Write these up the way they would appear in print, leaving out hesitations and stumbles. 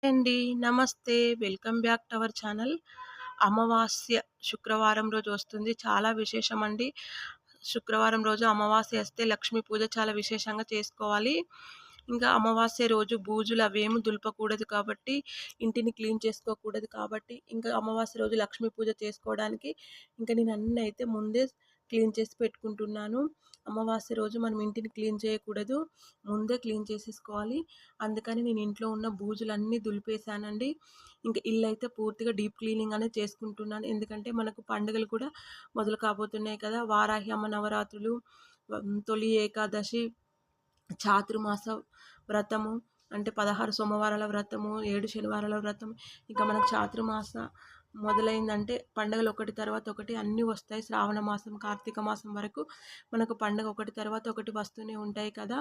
అండి. నమస్తే. Welcome back to our channel. అమావాస్య శుక్రవారం రోజు వస్తుంది. చాలా విశేషమండి. శుక్రవారం రోజు అమావాస్య వస్తే లక్ష్మీ పూజ చాలా విశేషంగా చేసుకోవాలి. ఇంకా అమావాస్య రోజు బూజులు అవేమి దులపకూడదు కాబట్టి, ఇంటిని క్లీన్ చేసుకోకూడదు కాబట్టి, ఇంకా అమావాస్య రోజు లక్ష్మీ పూజ చేసుకోవడానికి ఇంకా నేను అన్నీ అయితే ముందే క్లీన్ చేసి పెట్టుకుంటున్నాను. అమావాస్య రోజు మనం ఇంటిని క్లీన్ చేయకూడదు. ముందే క్లీన్ చేసేసుకోవాలి. అందుకని నేను ఇంట్లో ఉన్న బూజులన్నీ దులిపేశానండి. ఇంక ఇల్లయితే పూర్తిగా డీప్ క్లీనింగ్ అనేది చేసుకుంటున్నాను. ఎందుకంటే మనకు పండుగలు కూడా మొదలు కాబోతున్నాయి కదా! వారాహి అమ్మ నవరాత్రులు, తొలి ఏకాదశి, చాతుర్మాస వ్రతము అంటే 16 సోమవారాల వ్రతము, 7 శనివారాల వ్రతం, ఇంకా మనకు చాతుర్మాస మొదలైందంటే పండుగలు ఒకటి తర్వాత ఒకటి అన్నీ వస్తాయి. శ్రావణ మాసం, కార్తీక మాసం వరకు మనకు పండుగ ఒకటి తర్వాత ఒకటి వస్తూనే ఉంటాయి కదా!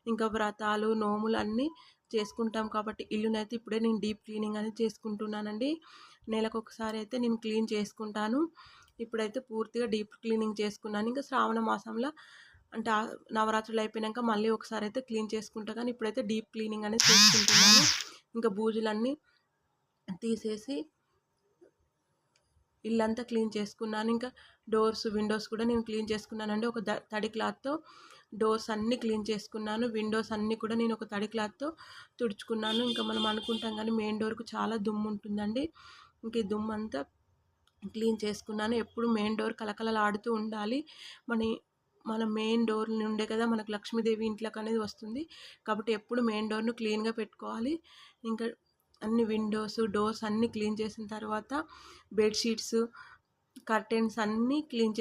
ఇంకా వ్రతాలు, నోములు అన్నీ చేసుకుంటాం కాబట్టి ఇల్లునైతే ఇప్పుడే నేను డీప్ క్లీనింగ్ అనేది చేసుకుంటున్నానండి. నెలకొకసారి అయితే నేను క్లీన్ చేసుకుంటాను. ఇప్పుడైతే పూర్తిగా డీప్ క్లీనింగ్ చేసుకున్నాను. ఇంకా శ్రావణ మాసంలో అంటే నవరాత్రులు అయిపోయినాక మళ్ళీ ఒకసారి అయితే క్లీన్ చేసుకుంటా, కానీ ఇప్పుడైతే డీప్ క్లీనింగ్ అనేది చేసుకుంటున్నాను. ఇంకా బూజులన్నీ తీసేసి ఇల్లంతా క్లీన్ చేసుకున్నాను. ఇంకా డోర్స్, విండోస్ కూడా నేను క్లీన్ చేసుకున్నానండి. ఒక తడి క్లాత్తో డోర్స్ అన్నీ క్లీన్ చేసుకున్నాను. విండోస్ అన్నీ కూడా నేను ఒక తడి క్లాత్తో తుడుచుకున్నాను. ఇంకా మనం అనుకుంటాం కానీ మెయిన్ డోర్కు చాలా దుమ్ము ఉంటుందండి. ఇంక ఈ దుమ్ము అంతా క్లీన్ చేసుకున్నాను. ఎప్పుడు మెయిన్ డోర్ కలకలలాడుతూ ఉండాలి. మన మన మెయిన్ డోర్ నుండే కదా మనకు లక్ష్మీదేవి ఇంట్లోకి అనేది వస్తుంది. కాబట్టి ఎప్పుడు మెయిన్ డోర్ను క్లీన్గా పెట్టుకోవాలి. ఇంకా అన్ని విండోస్, డోర్స్ అన్నీ క్లీన్ చేసిన తర్వాత బెడ్షీట్స్, కర్టెన్స్ అన్నీ క్లీన్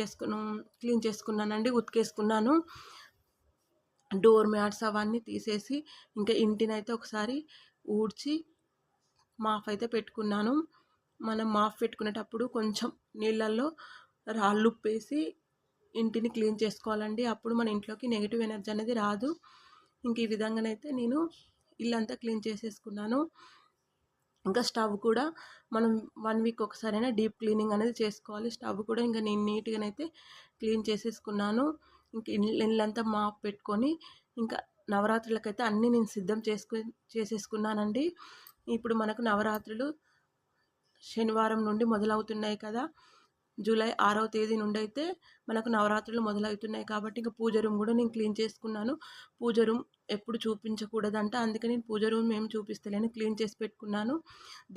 చేసుకున్నానండి, ఉతికేసుకున్నాను. డోర్ మ్యాట్స్ అవన్నీ తీసేసి ఇంకా ఇంటినైతే ఒకసారి ఊడ్చి మాప్ అయితే పెట్టుకున్నాను. మనం మాప్ పెట్టుకునేటప్పుడు కొంచెం నీళ్ళల్లో రాళ్ళుప్పేసి ఇంటిని క్లీన్ చేసుకోవాలండి. అప్పుడు మన ఇంట్లోకి నెగిటివ్ ఎనర్జీ అనేది రాదు. ఇంక ఈ విధంగానైతే నేను ఇల్లంతా క్లీన్ చేసేసుకున్నాను. ఇంకా స్టవ్ కూడా మనం 1 వీక్ ఒకసారైనా డీప్ క్లీనింగ్ అనేది చేసుకోవాలి. స్టవ్ కూడా ఇంకా నేను నీట్‌గానైతే క్లీన్ చేసేసుకున్నాను. ఇంక ఇల్లంతా మాప్ పెట్టుకొని ఇంకా నవరాత్రులకైతే అన్నీ నేను సిద్ధం చేసేసుకున్నానండి. ఇప్పుడు మనకు నవరాత్రులు శనివారం నుండి మొదలవుతున్నాయి కదా! జూలై 6వ తేదీ నుండి అయితే మనకు నవరాత్రులు మొదలవుతున్నాయి కాబట్టి ఇంక పూజ రూమ్ కూడా నేను క్లీన్ చేసుకున్నాను. పూజ రూమ్ ఎప్పుడు చూపించకూడదంట, అందుకే నేను పూజ రూమ్ ఏం చూపిస్తలేను, క్లీన్ చేసి పెట్టుకున్నాను.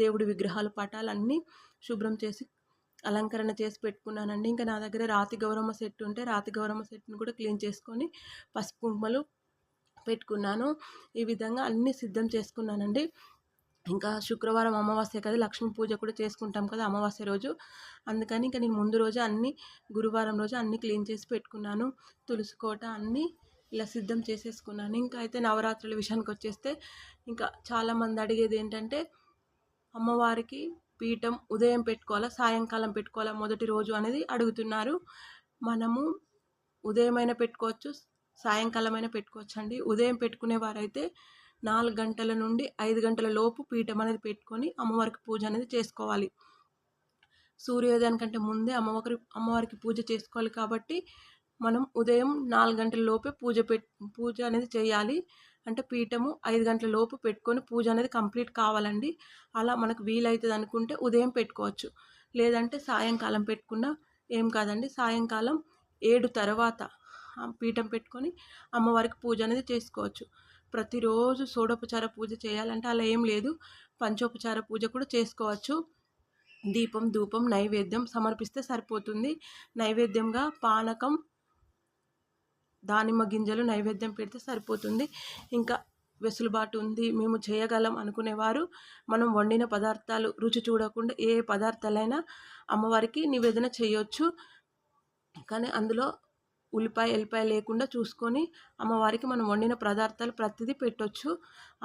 దేవుడి విగ్రహాలు, పటాలన్నీ శుభ్రం చేసి అలంకరణ చేసి పెట్టుకున్నానండి. ఇంకా నా దగ్గర రాతి గౌరమ్మ సెట్ ఉంటే రాతి గౌరమ్మ సెట్‌ని కూడా క్లీన్ చేసుకొని పసుపు, కుంకుమలు పెట్టుకున్నాను. ఈ విధంగా అన్నీ సిద్ధం చేసుకున్నానండి. ఇంకా శుక్రవారం అమావాస్య కదా, లక్ష్మీ పూజ కూడా చేసుకుంటాం కదా అమావాస్య రోజు. అందుకని ఇంకా నేను ముందు రోజు అన్నీ గురువారం రోజు అన్నీ క్లీన్ చేసి పెట్టుకున్నాను. తులసి కోట అన్నీ ఇలా సిద్ధం చేసేసుకున్నాను. ఇంకా అయితే నవరాత్రుల విషయానికి వచ్చేస్తే ఇంకా చాలామంది అడిగేది ఏంటంటే అమ్మవారికి పీఠం ఉదయం పెట్టుకోవాలా, సాయంకాలం పెట్టుకోవాలా మొదటి రోజు అనేది అడుగుతున్నారు. మనము ఉదయమైనా పెట్టుకోవచ్చు, సాయంకాలమైనా పెట్టుకోవచ్చండి. ఉదయం పెట్టుకునేవారైతే 4 గంటల నుండి 5 గంటల లోపు పీఠం అనేది పెట్టుకొని అమ్మవారికి పూజ అనేది చేసుకోవాలి. సూర్యోదయం కంటే ముందే అమ్మవారికి పూజ చేసుకోవాలి కాబట్టి మనం ఉదయం 4 గంటల లోపే పూజ అనేది చేయాలి. అంటే పీఠము 5 గంటల లోపు పెట్టుకొని పూజ అనేది కంప్లీట్ కావాలండి. అలా మనకు వీలైతది అనుకుంటే ఉదయం పెట్టుకోవచ్చు. లేదంటే సాయంకాలం పెట్టుకున్నా ఏం కాదండి. సాయంకాలం 7 తర్వాత పీఠం పెట్టుకొని అమ్మవారికి పూజ అనేది చేసుకోవచ్చు. ప్రతిరోజు షోడోపచార పూజ చేయాలంటే అలా ఏం లేదు. పంచోపచార పూజ కూడా చేసుకోవచ్చు. దీపం, ధూపం, నైవేద్యం సమర్పిస్తే సరిపోతుంది. నైవేద్యంగా పానకం, దానిమ్మ గింజలు నైవేద్యం పెడితే సరిపోతుంది. ఇంకా వెసులుబాటు ఉంది, మేము చేయగలం అనుకునేవారు మనం వండిన పదార్థాలు రుచి చూడకుండా ఏ పదార్థాలైనా అమ్మవారికి నివేదన చేయొచ్చు. కానీ అందులో ఉల్లిపాయ, ఎల్లిపాయ లేకుండా చూసుకొని అమ్మవారికి మనం వండిన పదార్థాలు ప్రతిదీ పెట్టొచ్చు.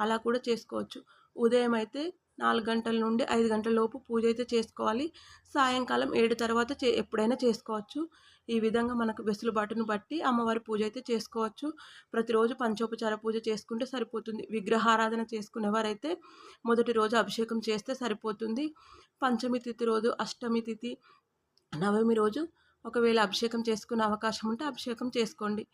అలా కూడా చేసుకోవచ్చు. ఉదయం అయితే 4 గంటల నుండి 5 గంటల లోపు పూజ అయితే చేసుకోవాలి. సాయంకాలం 7 తర్వాత ఎప్పుడైనా చేసుకోవచ్చు. ఈ విధంగా మనకు వెసులుబాటును బట్టి అమ్మవారి పూజ అయితే చేసుకోవచ్చు. ప్రతిరోజు పంచోపచార పూజ చేసుకుంటే సరిపోతుంది. విగ్రహారాధన చేసుకునేవారైతే మొదటి రోజు అభిషేకం చేస్తే సరిపోతుంది. పంచమి తిథి రోజు, అష్టమి తిథి, నవమి రోజు ఒకవేళ అభిషేకం చేసుకునే అవకాశం ఉంటే అభిషేకం చేసుకోండి.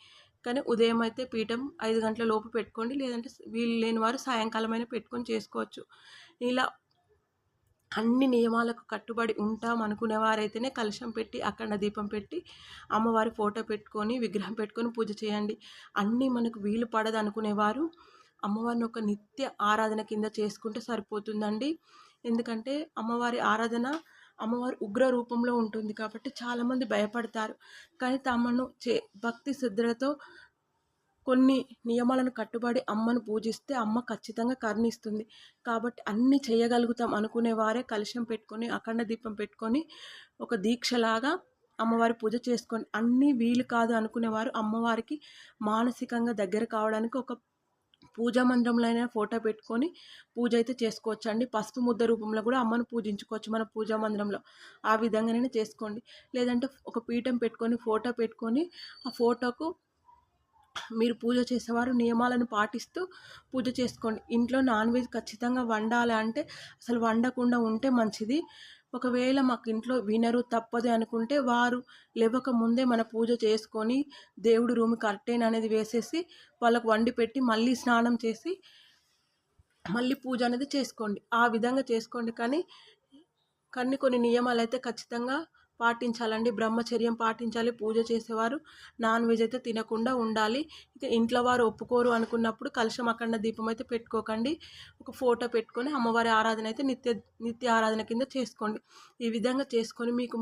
కానీ ఉదయం అయితే పీఠం 5 గంటల లోపు పెట్టుకోండి. లేదంటే వీలు లేని వారు సాయంకాలం అయినా పెట్టుకొని చేసుకోవచ్చు. ఇలా అన్ని నియమాలకు కట్టుబడి ఉంటాం అనుకునే వారైతేనే కలశం పెట్టి అఖండ దీపం పెట్టి అమ్మవారి ఫోటో పెట్టుకొని విగ్రహం పెట్టుకొని పూజ చేయండి. అన్నీ మనకు వీలు పడదు అనుకునేవారు అమ్మవారిని ఒక నిత్య ఆరాధన కింద చేసుకుంటే సరిపోతుందండి. ఎందుకంటే అమ్మవారి ఆరాధన అమ్మవారు ఉగ్ర రూపంలో ఉంటుంది కాబట్టి చాలామంది భయపడతారు. కానీ తమను భక్తి శ్రద్ధలతో కొన్ని నియమాలను కట్టుబడి అమ్మను పూజిస్తే అమ్మ ఖచ్చితంగా కరుణిస్తుంది. కాబట్టి అన్నీ చేయగలుగుతాం అనుకునేవారే కలశం పెట్టుకొని అఖండ దీపం పెట్టుకొని ఒక దీక్షలాగా అమ్మవారి పూజ చేసుకోండి. అన్నీ వీలు కాదు అనుకునేవారు అమ్మవారికి మానసికంగా దగ్గర కావడానికి ఒక పూజా మందిరంలో అయినా ఫోటో పెట్టుకొని పూజ అయితే చేసుకోవచ్చండి. పసుపు ముద్ద రూపంలో కూడా అమ్మను పూజించుకోవచ్చు మన పూజా మందిరంలో. ఆ విధంగానైనా చేసుకోండి. లేదంటే ఒక పీఠం పెట్టుకొని ఫోటో పెట్టుకొని ఆ ఫోటోకు మీరు పూజ చేసేవారు నియమాలను పాటిస్తూ పూజ చేసుకోండి. ఇంట్లో నాన్ వెజ్ ఖచ్చితంగా వండాలి అంటే అసలు వండకుండా ఉంటే మంచిది. ఒకవేళ మాకు ఇంట్లో వినరు తప్పదు అనుకుంటే వారు లేవక ముందే మన పూజ చేసుకొని దేవుడి రూమ్ కర్టెన్ అనేది వేసేసి వాళ్ళకు వండి పెట్టి మళ్ళీ స్నానం చేసి మళ్ళీ పూజ అనేది చేసుకోండి. ఆ విధంగా చేసుకోండి. కానీ కొన్ని నియమాలు అయితే ఖచ్చితంగా పాటించాలండి. బ్రహ్మచర్యం పాటించాలి. పూజ చేసేవారు నాన్ వెజ్ అయితే తినకుండా ఉండాలి. ఇక ఇంట్లో వారు ఒప్పుకోరు అనుకున్నప్పుడు కలశం అఖండ దీపం అయితే పెట్టుకోకండి. ఒక ఫోటో పెట్టుకొని అమ్మవారి ఆరాధన అయితే నిత్య ఆరాధన కింద చేసుకోండి. ఈ విధంగా చేసుకొని మీకు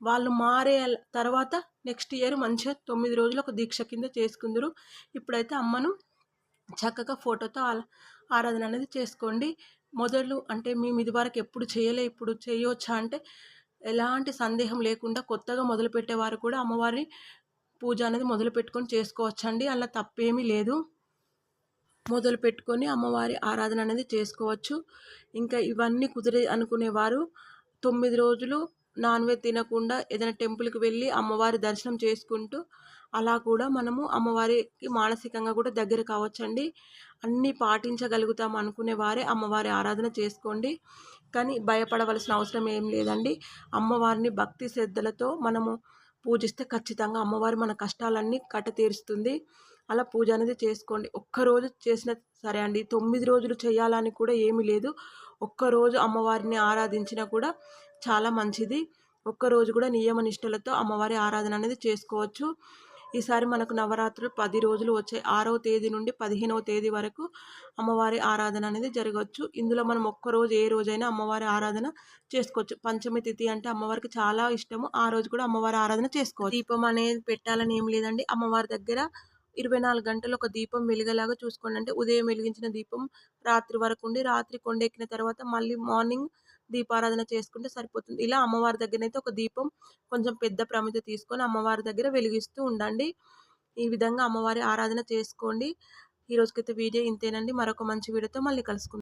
వాళ్ళు మారే తర్వాత నెక్స్ట్ ఇయర్ మంచిగా 9 రోజులు ఒక దీక్ష కింద చేసుకుందరు. ఇప్పుడైతే అమ్మను చక్కగా ఫోటోతో ఆరాధన అనేది చేసుకోండి. మొదలు అంటే మేము ఇదివరకు ఎప్పుడు చేయలే ఇప్పుడు చేయవచ్చా అంటే ఎలాంటి సందేహం లేకుండా కొత్తగా మొదలుపెట్టేవారు కూడా అమ్మవారి పూజ అనేది మొదలుపెట్టుకొని చేసుకోవచ్చండి. అలా తప్పేమీ లేదు. మొదలుపెట్టుకొని అమ్మవారి ఆరాధన అనేది చేసుకోవచ్చు. ఇంకా ఇవన్నీ కుదిరే అనుకునేవారు 9 రోజులు నాన్ వెజ్ తినకుండా ఏదైనా టెంపుల్కి వెళ్ళి అమ్మవారి దర్శనం చేసుకుంటూ అలా కూడా మనము అమ్మవారికి మానసికంగా కూడా దగ్గర కావచ్చండి. అన్నీ పాటించగలుగుతాం అనుకునే వారే అమ్మవారి ఆరాధన చేసుకోండి. కానీ భయపడవలసిన అవసరం ఏం లేదండి. అమ్మవారిని భక్తి శ్రద్ధలతో మనము పూజిస్తే ఖచ్చితంగా అమ్మవారు మన కష్టాలన్నీ తీరుస్తుంది. అలా పూజ అనేది చేసుకోండి. ఒక్కరోజు చేసినా సరే అండి. 9 రోజులు చేయాలని కూడా ఏమీ లేదు. ఒక్కరోజు అమ్మవారిని ఆరాధించినా కూడా చాలా మంచిది. ఒక్కరోజు కూడా నియమ నిష్టలతో అమ్మవారి ఆరాధన అనేది చేసుకోవచ్చు. ఈసారి మనకు నవరాత్రులు 10 రోజులు వచ్చాయి. 6వ తేదీ నుండి 15వ తేదీ వరకు అమ్మవారి ఆరాధన అనేది జరగవచ్చు. ఇందులో మనం ఒక్కరోజు ఏ రోజైనా అమ్మవారి ఆరాధన చేసుకోవచ్చు. పంచమి తిథి అంటే అమ్మవారికి చాలా ఇష్టము. ఆ రోజు కూడా అమ్మవారి ఆరాధన చేసుకోవచ్చు. దీపం అనేది పెట్టాలని ఏం లేదండి. అమ్మవారి దగ్గర 24 గంటలు ఒక దీపం వెలిగేలాగా చూసుకోండి. అంటే ఉదయం వెలిగించిన దీపం రాత్రి వరకు ఉండి రాత్రి కొండెక్కిన తర్వాత మళ్ళీ మార్నింగ్ దీపారాధన చేసుకుంటే సరిపోతుంది. ఇలా అమ్మవారి దగ్గరనైతే ఒక దీపం కొంచెం పెద్ద ప్రమిద తీసుకొని అమ్మవారి దగ్గర వెలిగిస్తూ ఉండండి. ఈ విధంగా అమ్మవారి ఆరాధన చేసుకోండి. ఈ రోజుకైతే వీడియో ఇంతేనండి. మరొక మంచి వీడియోతో మళ్ళీ కలుసుకుందాం.